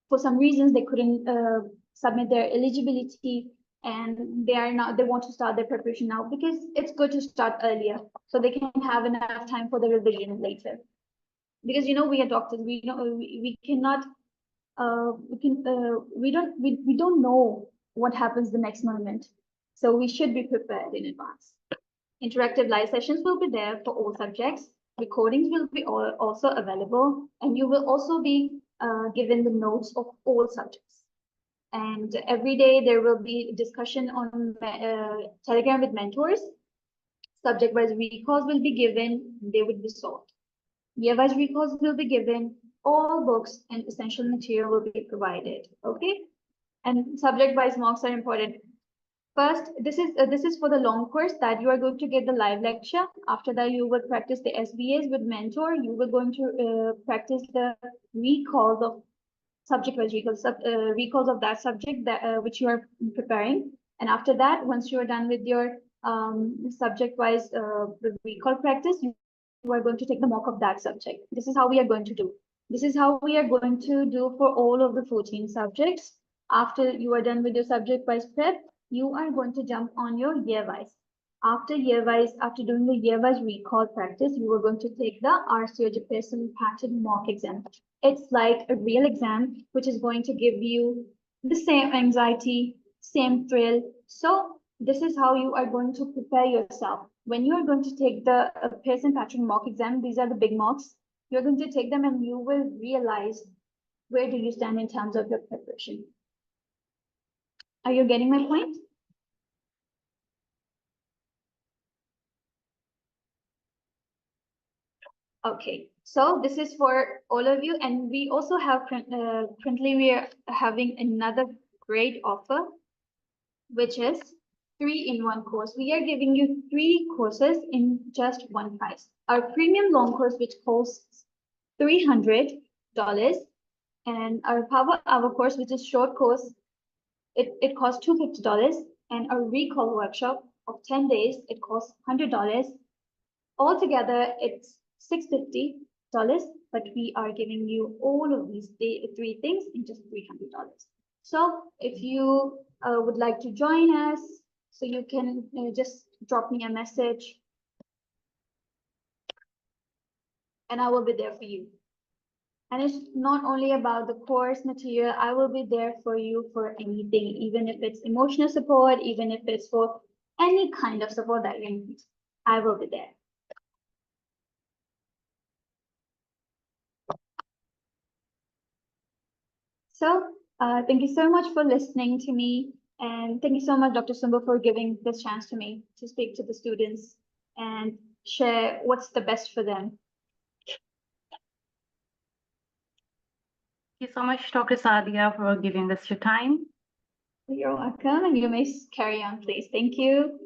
for some reasons they couldn't submit their eligibility, and they want to start their preparation now, because it's good to start earlier so they can have enough time for the revision later. Because we are doctors, we know we cannot we don't know what happens the next moment, so we should be prepared in advance. Interactive live sessions will be there for all subjects. Recordings will be also available, and you will also be given the notes of all subjects. And every day there will be discussion on Telegram with mentors. Subject-wise recalls will be given, they would be solved. Year-wise recalls will be given, all books and essential material will be provided, okay? And subject-wise mocks are important. First, this is for the long course that you are going to get the live lecture. After that, you will practice the SBAs with mentor. You will going to practice the recalls of subject-wise recalls of that subject that which you are preparing. And after that, once you are done with your subject-wise recall practice, you are going to take the mock of that subject. This is how we are going to do. This is how we are going to do for all of the 14 subjects. After you are done with your subject-wise prep, you are going to jump on your year-wise. After doing the year-wise recall practice, you are going to take the RCOG person pattern mock exam. It's like a real exam, which is going to give you the same anxiety, same thrill. So this is how you are going to prepare yourself. When you are going to take the Pearson pattern mock exam, these are the big mocks. You're going to take them and you will realize where do you stand in terms of your preparation. Are you getting my point? Okay, so this is for all of you, and we also have currently we are having another great offer, which is 3-in-1 course. We are giving you 3 courses in just one price. Our premium long course, which costs $300, and our Power Hour course, which is short course, it costs $250, and our recall workshop of 10 days, it costs $100. Altogether, it's $650, but we are giving you all of these 3 things in just $300. So if you would like to join us, so you can just drop me a message and I will be there for you. And it's not only about the course material, I will be there for you for anything, even if it's emotional support, even if it's for any kind of support that you need, I will be there. So thank you so much for listening to me. And thank you so much, Dr. Sumbal, for giving this chance to me to speak to the students and share what's the best for them. Thank you so much, Dr. Sadia, for giving us your time. You're welcome, and you may carry on, please. Thank you.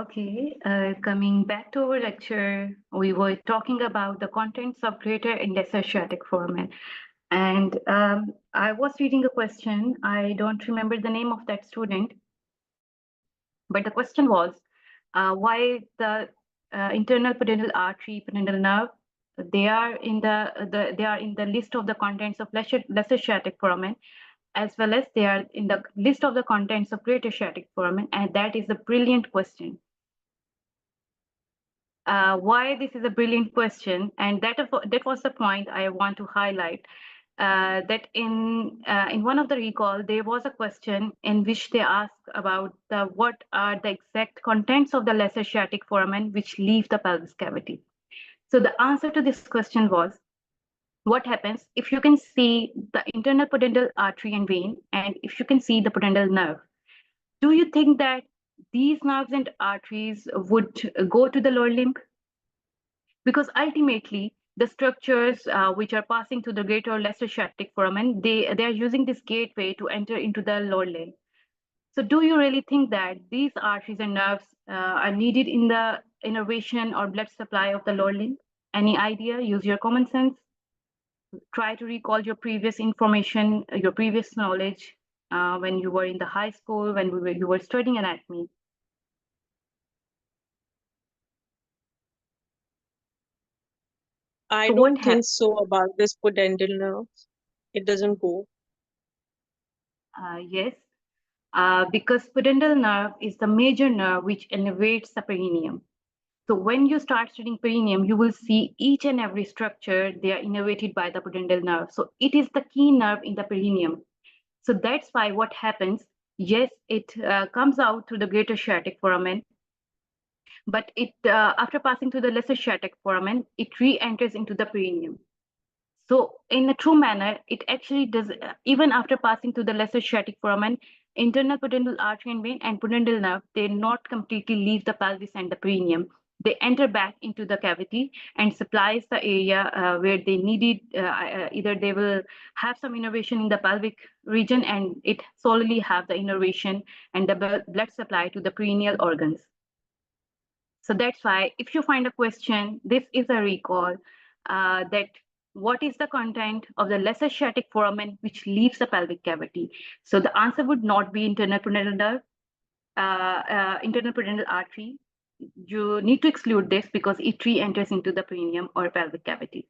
Okay, coming back to our lecture, we were talking about the contents of greater and lesser Asiatic format. And I was reading a question. I don't remember the name of that student, but the question was, why the internal pudendal artery, pudendal nerve, they are in the list of the contents of lesser Asiatic foramen, as well as they are in the list of the contents of greater Asiatic foramen, and that is a brilliant question. Why this is a brilliant question, and that was the point I want to highlight. That in one of the recall, there was a question in which they asked about what are the exact contents of the lesser Asiatic foramen which leave the pelvis cavity. So the answer to this question was, what happens if you can see the internal pudendal artery and vein, and if you can see the pudendal nerve? Do you think that these nerves and arteries would go to the lower limb? Because ultimately, the structures which are passing through the greater or lesser sciatic foramen, they are using this gateway to enter into the lower limb. So do you really think that these arteries and nerves are needed in the innervation or blood supply of the lower limb? Any idea? Use your common sense. Try to recall your previous information, your previous knowledge when you were in the high school, when you were studying anatomy. I So don't what think so about this pudendal nerve. It doesn't go. Yes, because pudendal nerve is the major nerve which innervates the perineum. So when you start studying perineum, you will see each and every structure, they are innervated by the pudendal nerve. So it is the key nerve in the perineum. So that's why what happens, yes, it comes out through the greater sciatic foramen, but it after passing through the lesser sciatic foramen, it re-enters into the perineum. So in a true manner, it actually does, even after passing through the lesser sciatic foramen, internal pudendal artery and vein and pudendal nerve, they not completely leave the pelvis and the perineum. They enter back into the cavity and supplies the area where they needed, either they will have some innervation in the pelvic region and it solely have the innervation and the blood supply to the perineal organs. So that's why if you find a question, this is a recall that what is the content of the lesser sciatic foramen which leaves the pelvic cavity? So the answer would not be internal pudendal nerve, internal pudendal artery. You need to exclude this because it re-enters into the perineum or pelvic cavity.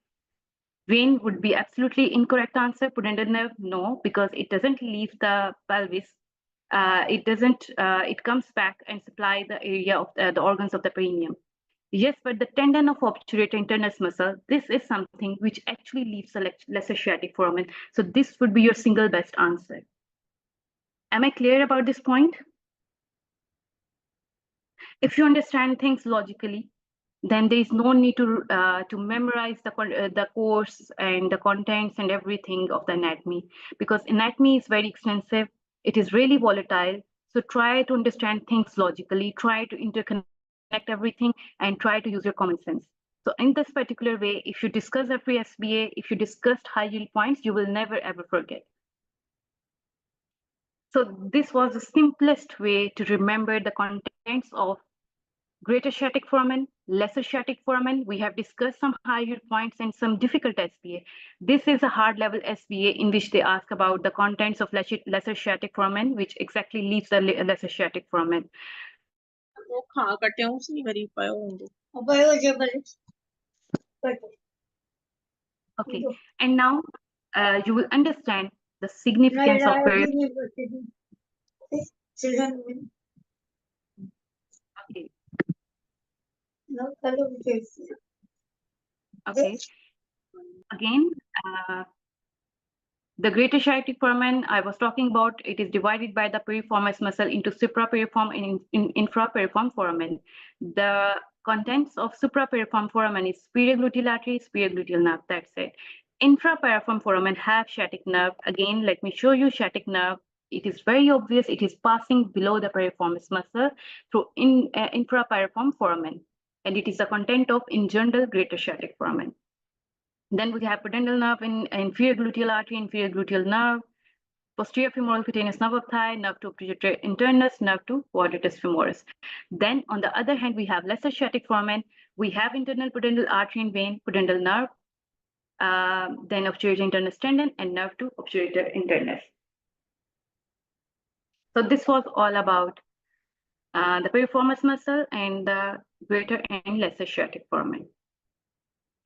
Vein would be absolutely incorrect answer. Pudendal nerve, no, because it doesn't leave the pelvis. It doesn't. It comes back and supply the area of the organs of the perineum. Yes, but the tendon of obturator internus muscle, this is something which actually leaves the lesser sciatic foramen. So this would be your single best answer. Am I clear about this point? If you understand things logically, then there is no need to memorize the course and the contents and everything of the anatomy, because anatomy is very extensive. It is really volatile. So try to understand things logically, try to interconnect everything, and try to use your common sense. So in this particular way, if you discuss every SBA, if you discussed high yield points, you will never ever forget. So this was the simplest way to remember the contents of greater sciatic foramen, lesser sciatic foramen. We have discussed some high yield points and some difficult SBA. This is a hard level SBA in which they ask about the contents of lesser sciatic foramen, which exactly leaves the lesser sciatic foramen. Okay, and now you will understand the significance of okay. Okay. Again, the greater sciatic foramen I was talking about, it is divided by the piriformis muscle into suprapiriform and infrapiriform foramen. The contents of suprapiriform foramen is superior gluteal artery, superior gluteal nerve, that's it. Infrapiriform foramen have sciatic nerve. Again, let me show you sciatic nerve. It is very obvious, it is passing below the piriformis muscle through infrapiriform foramen. And it is the content of inguinal greater sciatic foramen. Then we have pudendal nerve in inferior gluteal artery, inferior gluteal nerve, posterior femoral cutaneous nerve of thigh, nerve to obturator internus, nerve to quadratus femoris. Then on the other hand, we have lesser sciatic foramen. We have internal pudendal artery and vein, pudendal nerve, then obturator internus tendon, and nerve to obturator internus. So this was all about the piriformis muscle and the greater and lesser sciatic foramen.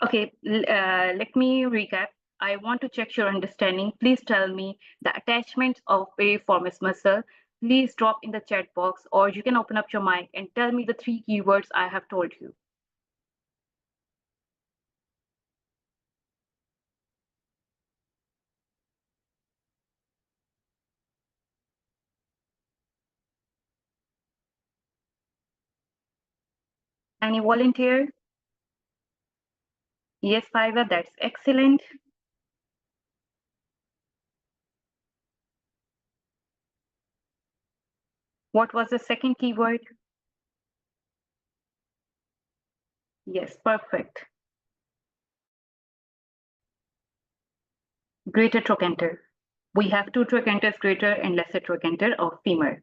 Okay, let me recap. I want to check your understanding. Please tell me the attachments of piriformis muscle. Please drop in the chat box, or you can open up your mic and tell me the 3 keywords I have told you. Any volunteer? Yes, Faiva, that's excellent. What was the second keyword? Yes, perfect. Greater trochanter. We have two trochanters, greater and lesser trochanter of femur.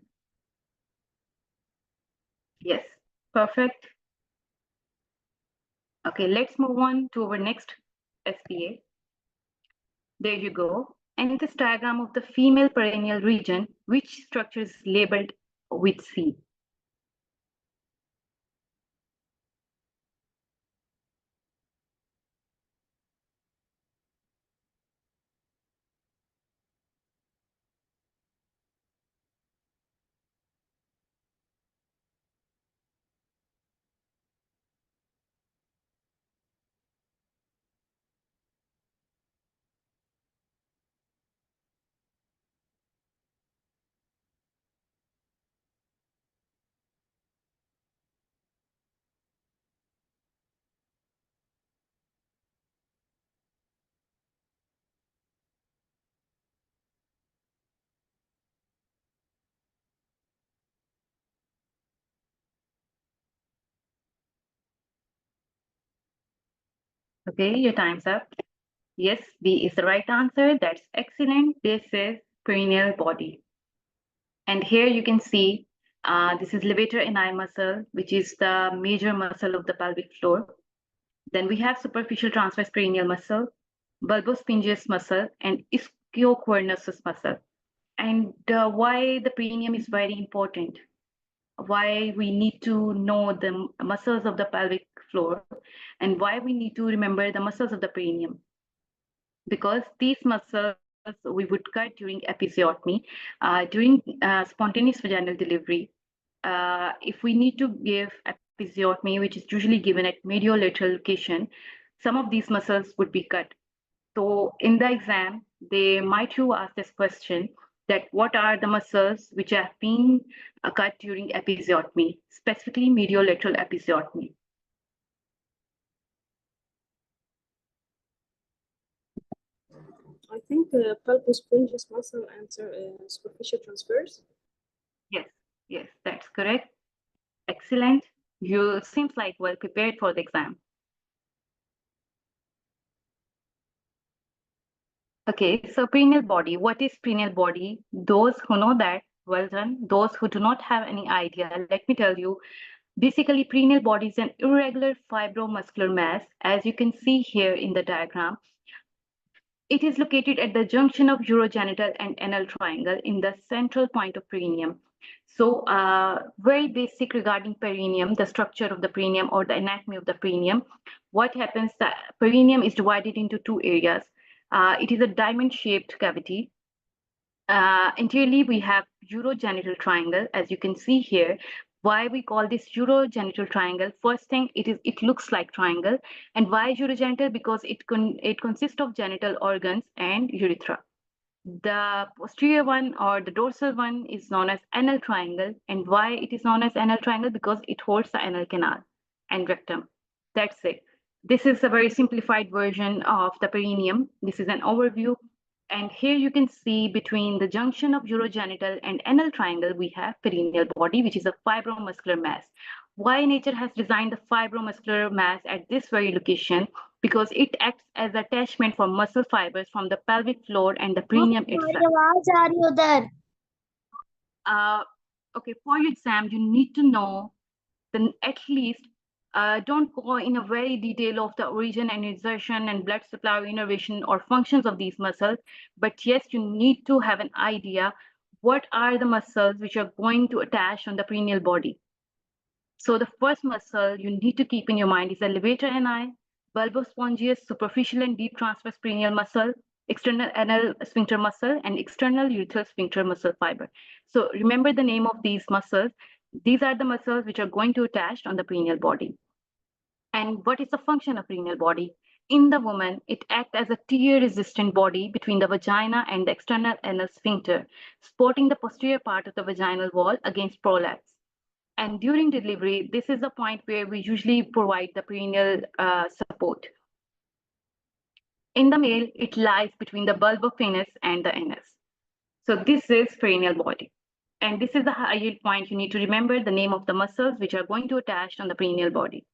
Yes, perfect. Okay, let's move on to our next SPA. There you go. And this diagram of the female perineal region, which structure is labeled with C? Okay, your time's up. Yes, B is the right answer. That's excellent. This is perineal body. And here you can see this is levator ani muscle, which is the major muscle of the pelvic floor. Then we have superficial transverse perineal muscle, bulbosphingeus muscle, and ischioquernosus muscle. And why the perineum is very important, why we need to know the muscles of the pelvic floor, and why we need to remember the muscles of the perineum. Because these muscles we would cut during episiotomy, during spontaneous vaginal delivery. If we need to give episiotomy, which is usually given at mediolateral location, some of these muscles would be cut. So in the exam, they might you ask this question that what are the muscles which have been cut during episiotomy, specifically mediolateral episiotomy? I think the bulbosphingeus muscle and superficial transverse. Yes, yes, that's correct. Excellent. You seems like well prepared for the exam. Okay, so perineal body. What is perineal body? Those who know that, well done. Those who do not have any idea, let me tell you. Basically, perineal body is an irregular fibromuscular mass, as you can see here in the diagram. It is located at the junction of urogenital and anal triangle in the central point of perineum. So very basic regarding perineum, the structure of the perineum or the anatomy of the perineum. What happens, the perineum is divided into two areas. It is a diamond-shaped cavity. Anteriorly, we have urogenital triangle, as you can see here. Why we call this urogenital triangle? First thing, it looks like triangle. And why urogenital? Because it consists of genital organs and urethra. The posterior one or the dorsal one is known as anal triangle. And why it is known as anal triangle? Because it holds the anal canal and rectum. That's it. This is a very simplified version of the perineum. This is an overview. And here you can see between the junction of urogenital and anal triangle, we have perineal body, which is a fibromuscular mass. Why nature has designed the fibromuscular mass at this very location? Because it acts as attachment for muscle fibers from the pelvic floor and the perineum itself. Okay, for your exam, you need to know then at least don't go in a very detail of the origin and insertion and blood supply or innervation or functions of these muscles, but yes, you need to have an idea what are the muscles which are going to attach on the perineal body. So the first muscle you need to keep in your mind is the levator ani, bulbospongeus, superficial and deep transverse perineal muscle, external anal sphincter muscle, and external urethral sphincter muscle fiber. So remember the name of these muscles. These are the muscles which are going to attach on the perineal body. And what is the function of perineal body? In the woman, it acts as a tear-resistant body between the vagina and the external anal sphincter, supporting the posterior part of the vaginal wall against prolapse. And during delivery, this is the point where we usually provide the perineal support. In the male, it lies between the bulb of penis and the anus. So this is perineal body. And this is the high yield point. You need to remember the name of the muscles which are going to attach on the perineal body.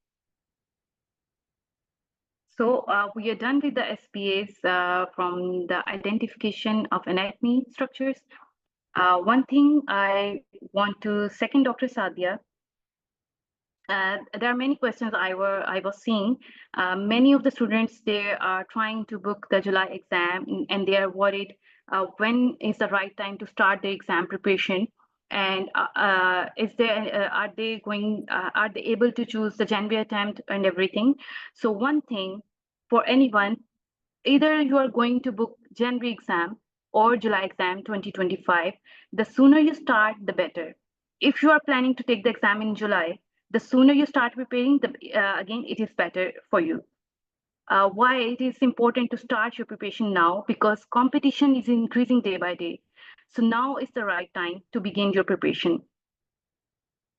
So we are done with the SBAs from the identification of anatomy structures. One thing I want to second Dr. Sadia. There are many questions I was seeing. Many of the students, they are trying to book the July exam and they are worried when is the right time to start the exam preparation, and is there are they able to choose the January attempt and everything. So one thing for anyone, either you are going to book January exam or July exam 2025, the sooner you start, the better. If you are planning to take the exam in July, the sooner you start preparing, again, it is better for you. Why it is important to start your preparation now? Because competition is increasing day by day. So now is the right time to begin your preparation.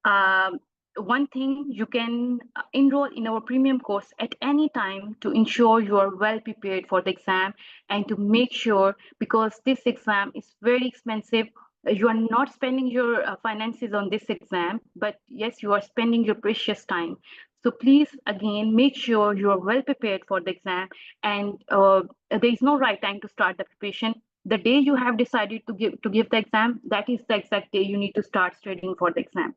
One thing, you can enroll in our premium course at any time to ensure you are well prepared for the exam and to make sure, because this exam is very expensive, you are not spending your finances on this exam, but yes, you are spending your precious time. So please, again, make sure you are well prepared for the exam, and there is no right time to start the preparation. The day you have decided to give the exam, that is the exact day you need to start studying for the exam.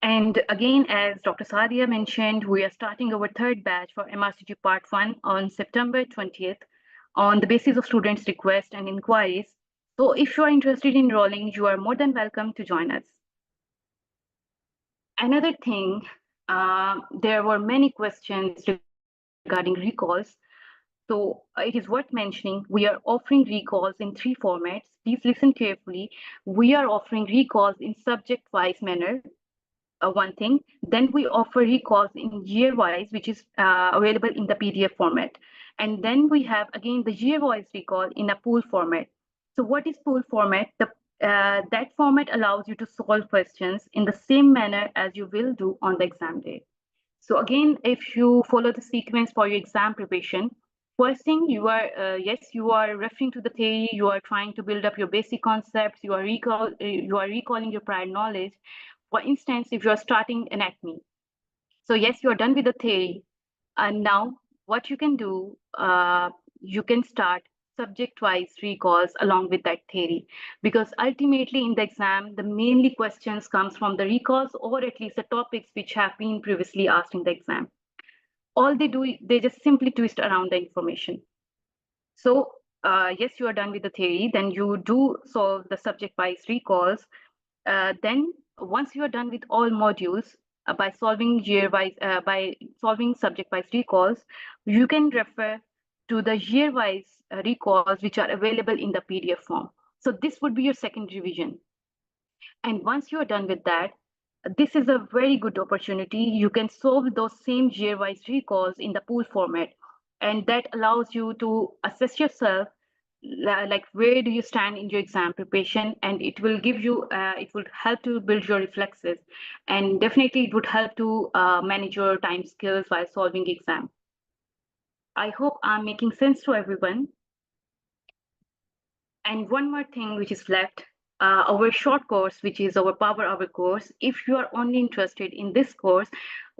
And again, as Dr. Sadia mentioned, we are starting our third batch for MRCG Part 1 on September 20th on the basis of students' requests and inquiries. So if you are interested in enrolling, you are more than welcome to join us. Another thing, there were many questions regarding recalls. So it is worth mentioning, we are offering recalls in 3 formats. Please listen carefully. We are offering recalls in subject-wise manner, one thing. Then we offer recalls in year-wise, which is available in the PDF format. And then we have, again, the year-wise recall in a pool format. So what is pool format? That format allows you to solve questions in the same manner as you will do on the exam day. So again, if you follow the sequence for your exam preparation, first thing, you are you are referring to the theory, you are trying to build up your basic concepts, you are recalling your prior knowledge. For instance, if you are starting anatomy, so yes, you are done with the theory, and now what you can do, you can start subject-wise recalls along with that theory, because ultimately in the exam, the mainly questions comes from the recalls, or at least the topics which have been previously asked in the exam. All they do, they just simply twist around the information. So yes, you are done with the theory, then you do solve the subject-wise recalls. Then once you are done with all modules, by solving subject-wise recalls, you can refer to the year-wise recalls which are available in the PDF form. So this would be your second revision. And once you are done with that, this is a very good opportunity. You can solve those same year-wise recalls in the pool format, and that allows you to assess yourself, like where do you stand in your exam preparation, and it will give you, it will help to build your reflexes, and definitely it would help to manage your time skills while solving exam. I hope I'm making sense to everyone. And one more thing which is left, our short course, which is our Power Hour course. If you are only interested in this course,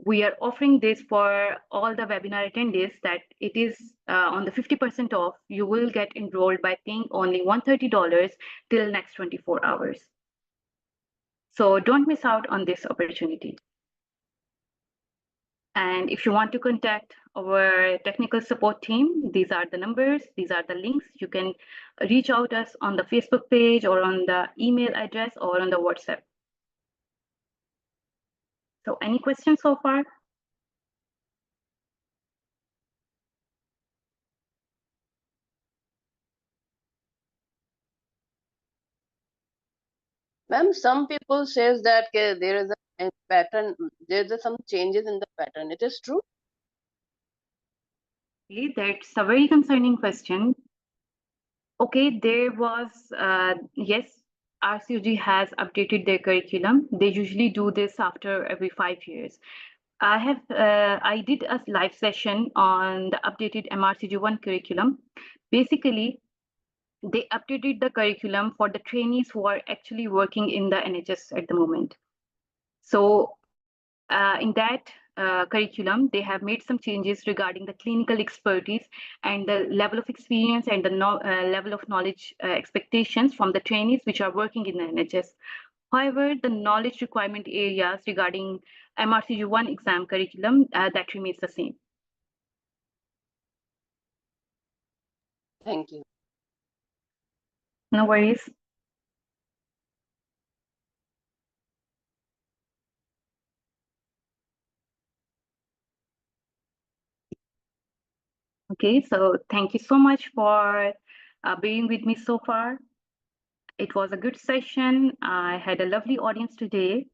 we are offering this for all the webinar attendees, that it is on the 50% off. You will get enrolled by paying only $130 till next 24 hours. So don't miss out on this opportunity. And if you want to contact our technical support team, these are the numbers, these are the links. You can reach out us on the Facebook page or on the email address or on the WhatsApp. So any questions so far? Ma'am, some people says that there is a pattern, there's some changes in the pattern. It is true? Okay, that's a very concerning question. Okay, there was, yes, RCOG has updated their curriculum. They usually do this after every 5 years. I did a live session on the updated MRCG1 curriculum. Basically, they updated the curriculum for the trainees who are actually working in the NHS at the moment. So in that, curriculum, they have made some changes regarding the clinical expertise and the level of experience and the level of knowledge expectations from the trainees which are working in the NHS. However, the knowledge requirement areas regarding MRCG1 exam curriculum, that remains the same. Thank you. No worries. Okay, so thank you so much for being with me so far. It was a good session. I had a lovely audience today.